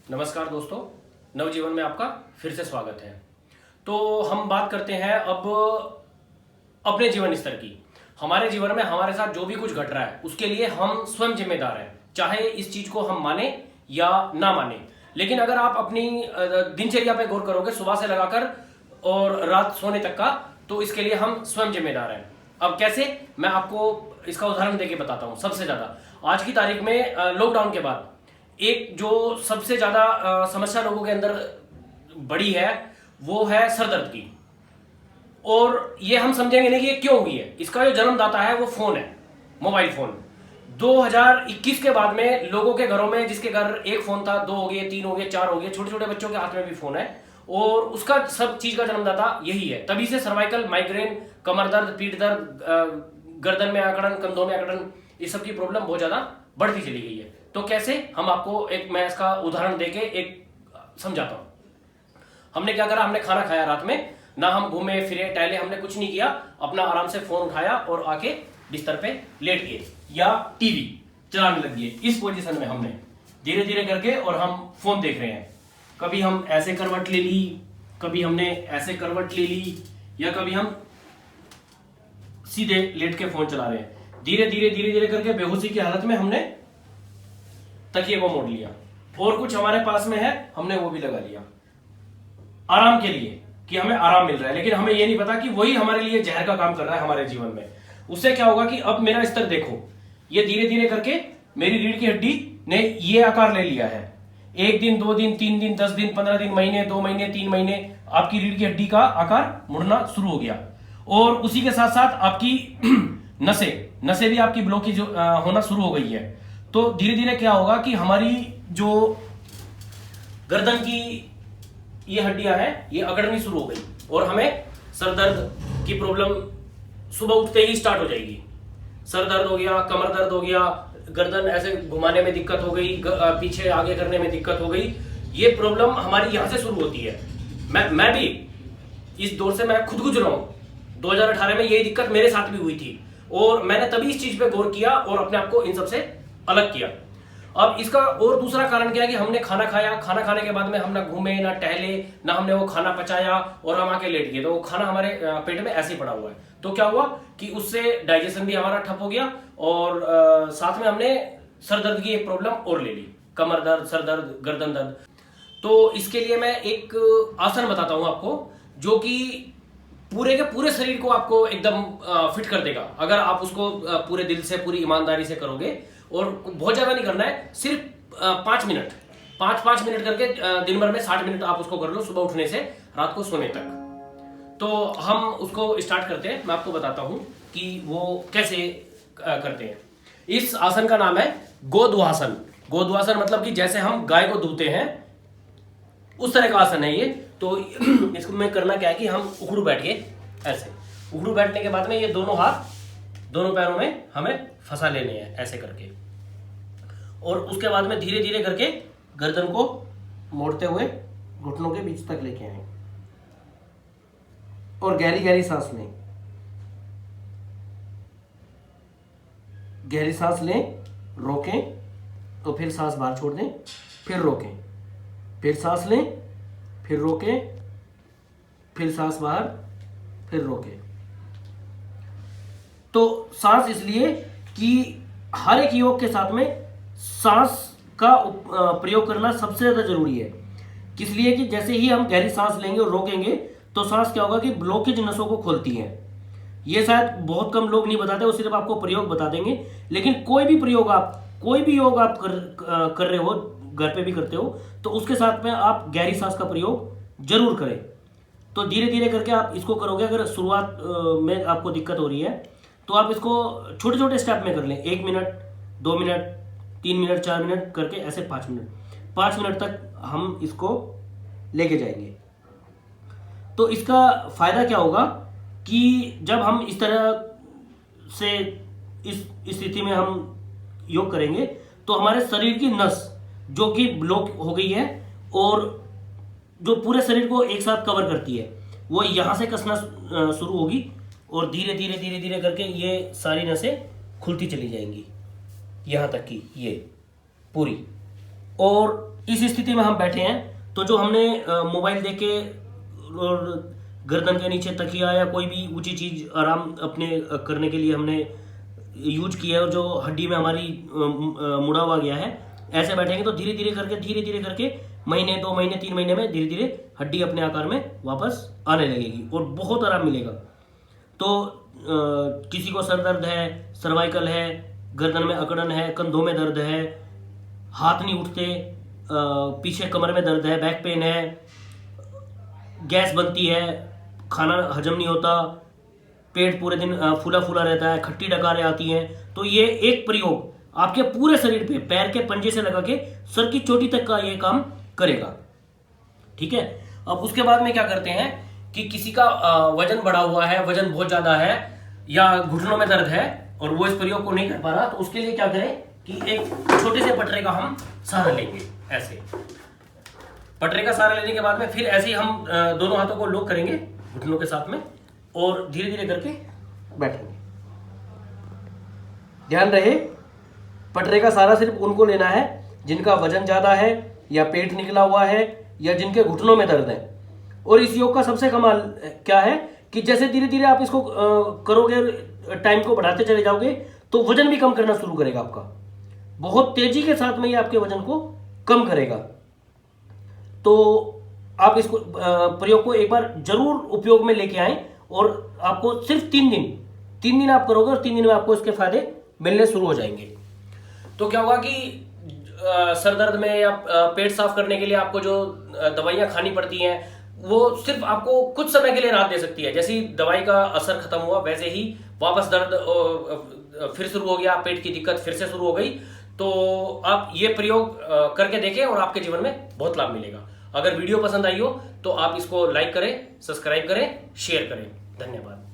नमस्कार दोस्तों, नवजीवन में आपका फिर से स्वागत है। तो हम बात करते हैं अब अपने जीवन स्तर की। हमारे जीवन में हमारे साथ जो भी कुछ घट रहा है उसके लिए हम स्वयं जिम्मेदार हैं, चाहे इस चीज को हम माने या ना माने। लेकिन अगर आप अपनी दिनचर्या पे गौर करोगे, सुबह से लगाकर और रात सोने तक का, तो इसके लिए हम स्वयं जिम्मेदार हैं। अब कैसे, मैं आपको इसका उदाहरण देके बताता हूं। सबसे ज्यादा आज की तारीख में लॉकडाउन के बाद एक जो सबसे ज्यादा समस्या लोगों के अंदर बड़ी है वो है सर दर्द की। और ये हम समझेंगे नहीं कि ये क्यों हुई है। इसका जो जन्मदाता है वो फोन है, मोबाइल फोन। 2021 के बाद में लोगों के घरों में, जिसके घर एक फोन था, 2 हो गए, 3 हो गए, 4 हो गए, छोटे छोटे बच्चों के हाथ में भी फोन है। और उसका सब चीज का जन्मदाता यही है। तभी से सर्वाइकल, माइग्रेन, कमर दर्द, पीठ दर्द, गर्दन में अकड़न, कंधों में अकड़न, ये सब की प्रॉब्लम बहुत ज्यादा बढ़ती चली गई है। तो कैसे, हम आपको मैं इसका उदाहरण देके एक समझाता हूं। हमने क्या करा, हमने खाना खाया रात में, ना हम घूमे फिरे टहले, हमने कुछ नहीं किया। अपना आराम से फोन उठाया और आके बिस्तर पे लेट गए या टीवी चलाने लग गए। इस पोजीशन में हमने धीरे धीरे करके और हम फोन देख रहे हैं। कभी हम ऐसे करवट ले ली, कभी हमने ऐसे करवट ले ली, या कभी हम सीधे लेट के फोन चला रहे हैं। धीरे धीरे करके बेहोशी की हालत में हमने तकिए को मोड़ लिया, और कुछ हमारे पास में है हमने वो भी लगा लिया आराम के लिए, कि हमें आराम मिल रहा है। लेकिन हमें ये नहीं पता कि वही हमारे लिए जहर का काम कर रहा है हमारे जीवन में। उससे क्या होगा कि अब मेरा स्तर देखो, ये धीरे धीरे करके मेरी रीढ़ की हड्डी ने ये आकार ले लिया है। 1 दिन, 2 दिन, 3 दिन, 10 दिन, 15 दिन, महीने, 2 महीने, 3 महीने, आपकी रीढ़ की हड्डी का आकार मुड़ना शुरू हो गया। और उसी के साथ साथ आपकी नसें भी आपकी ब्लॉकेज होना शुरू हो गई है। तो धीरे धीरे क्या होगा कि हमारी जो गर्दन की ये हड्डियां हैं ये अकड़नी शुरू हो गई, और हमें सर दर्द की प्रॉब्लम सुबह उठते ही स्टार्ट हो जाएगी। सर दर्द हो गया, कमर दर्द हो गया, गर्दन ऐसे घुमाने में दिक्कत हो गई, पीछे आगे करने में दिक्कत हो गई। ये प्रॉब्लम हमारी यहां से शुरू होती है। मैं भी इस दौर से मैं खुद गुजरा हूं। 2018 में यही दिक्कत मेरे साथ भी हुई थी, और मैंने तभी इस चीज पे गौर किया और अपने आप को इन सबसे अलग किया। अब इसका और दूसरा कारण क्या है कि हमने खाना खाया, खाना खाने के बाद में हम ना घूमे, ना टहले, ना हमने वो खाना पचाया, और हम आके लेट गए। तो वो खाना हमारे पेट में ऐसे ही पड़ा हुआ है। तो क्या हुआ कि उससे डाइजेशन भी हमारा ठप हो गया, और साथ में हमने सर दर्द की एक प्रॉब्लम और ले ली, कमर दर्द, सर दर्द, गर्दन दर्द। तो इसके लिए मैं एक आसन बताता हूं आपको, जो कि पूरे के पूरे शरीर को आपको एकदम फिट कर देगा, अगर आप उसको पूरे दिल से, पूरी ईमानदारी से करोगे। और बहुत ज्यादा नहीं करना है, सिर्फ 5 मिनट, 5 मिनट करके दिन भर में 60 मिनट आप उसको कर लो, सुबह उठने से रात को सोने तक। तो हम उसको स्टार्ट करते हैं। मैं आपको बताता हूं कि वो कैसे करते हैं। इस आसन का नाम है गोधुआसन। गोधुआसन मतलब कि जैसे हम गाय को धोते हैं उस तरह का आसन है ये। तो इसको में करना क्या है कि हम उखड़ू बैठ के, ऐसे उखड़ू बैठने के बाद में ये दोनों हाथ दोनों पैरों में हमें फंसा लेने हैं ऐसे करके, और उसके बाद में धीरे धीरे करके गर्दन को मोड़ते हुए घुटनों के बीच तक लेके आए, और गहरी गहरी सांस लें। गहरी सांस लें, रोकें, तो फिर सांस बाहर छोड़ दें, फिर रोकें, फिर सांस लें, फिर रोकें, फिर सांस बाहर, फिर रोकें। तो सांस इसलिए कि हर एक योग के साथ में सांस का प्रयोग करना सबसे ज्यादा जरूरी है। किस लिए कि जैसे ही हम गहरी सांस लेंगे और रोकेंगे तो सांस क्या होगा कि ब्लॉकेज नसों को खोलती है। ये शायद बहुत कम लोग नहीं बताते, वो सिर्फ आपको प्रयोग बता देंगे। लेकिन कोई भी प्रयोग आप, कोई भी योग आप कर रहे हो, घर पे भी करते हो, तो उसके साथ में आप गहरी सांस का प्रयोग जरूर करें। तो धीरे धीरे करके आप इसको करोगे। अगर शुरुआत में आपको दिक्कत हो रही है तो आप इसको छोटे छोटे स्टेप में कर लें। 1 मिनट, 2 मिनट, 3 मिनट, 4 मिनट करके ऐसे 5 मिनट, 5 मिनट तक हम इसको लेके जाएंगे। तो इसका फायदा क्या होगा कि जब हम इस तरह से इस स्थिति में हम योग करेंगे तो हमारे शरीर की नस जो कि ब्लॉक हो गई है और जो पूरे शरीर को एक साथ कवर करती है, वो यहाँ से कसना शुरू होगी, और धीरे धीरे करके ये सारी नसें खुलती चली जाएंगी यहाँ तक कि ये पूरी। और इस स्थिति में हम बैठे हैं, तो जो हमने मोबाइल देख के और गर्दन के नीचे तकिया या कोई भी ऊंची चीज आराम अपने करने के लिए हमने यूज किया है, जो हड्डी में हमारी मुड़ा हुआ गया है, ऐसे बैठेंगे तो धीरे धीरे करके महीने 2 महीने 3 महीने में धीरे धीरे हड्डी अपने आकार में वापस आने लगेगी और बहुत आराम मिलेगा। तो किसी को सर दर्द है, सर्वाइकल है, गर्दन में अकड़न है, कंधों में दर्द है, हाथ नहीं उठते, पीछे कमर में दर्द है, बैक पेन है, गैस बनती है, खाना हजम नहीं होता, पेट पूरे दिन फूला फूला रहता है, खट्टी डकारें आती हैं, तो ये एक प्रयोग आपके पूरे शरीर पे पैर के पंजे से लगा के सर की चोटी तक का ये काम करेगा। ठीक है। अब उसके बाद में क्या करते हैं कि किसी का वजन बढ़ा हुआ है, वजन बहुत ज्यादा है या घुटनों में दर्द है और वो इस प्रयोग को नहीं कर पा रहा, तो उसके लिए क्या करें कि एक छोटे से पटरे का हम सहारा लेंगे। ऐसे पटरे का सहारा लेने के बाद में फिर ऐसे ही हम दोनों हाथों को लॉक करेंगे घुटनों के साथ में और धीरे धीरे करके बैठेंगे। ध्यान रहे, पटरे का सहारा सिर्फ उनको लेना है जिनका वजन ज्यादा है या पेट निकला हुआ है या जिनके घुटनों में दर्द है। और इस योग का सबसे कमाल क्या है कि जैसे धीरे धीरे आप इसको करोगे, टाइम को बढ़ाते चले जाओगे, तो वजन भी कम करना शुरू करेगा आपका। बहुत तेजी के साथ में ये आपके वजन को कम करेगा। तो आप इसको प्रयोग को एक बार जरूर उपयोग में लेके आएं और आपको सिर्फ 3 दिन आप करोगे और 3 दिन में आपको इसके फायदे मिलने शुरू हो जाएंगे। तो क्या होगा कि सर दर्द में या पेट साफ करने के लिए आपको जो दवाइयां खानी पड़ती हैं वो सिर्फ आपको कुछ समय के लिए राहत दे सकती है। जैसे ही दवाई का असर खत्म हुआ वैसे ही वापस दर्द फिर शुरू हो गया, पेट की दिक्कत फिर से शुरू हो गई। तो आप ये प्रयोग करके देखें और आपके जीवन में बहुत लाभ मिलेगा। अगर वीडियो पसंद आई हो तो आप इसको लाइक करें, सब्सक्राइब करें, शेयर करें। धन्यवाद।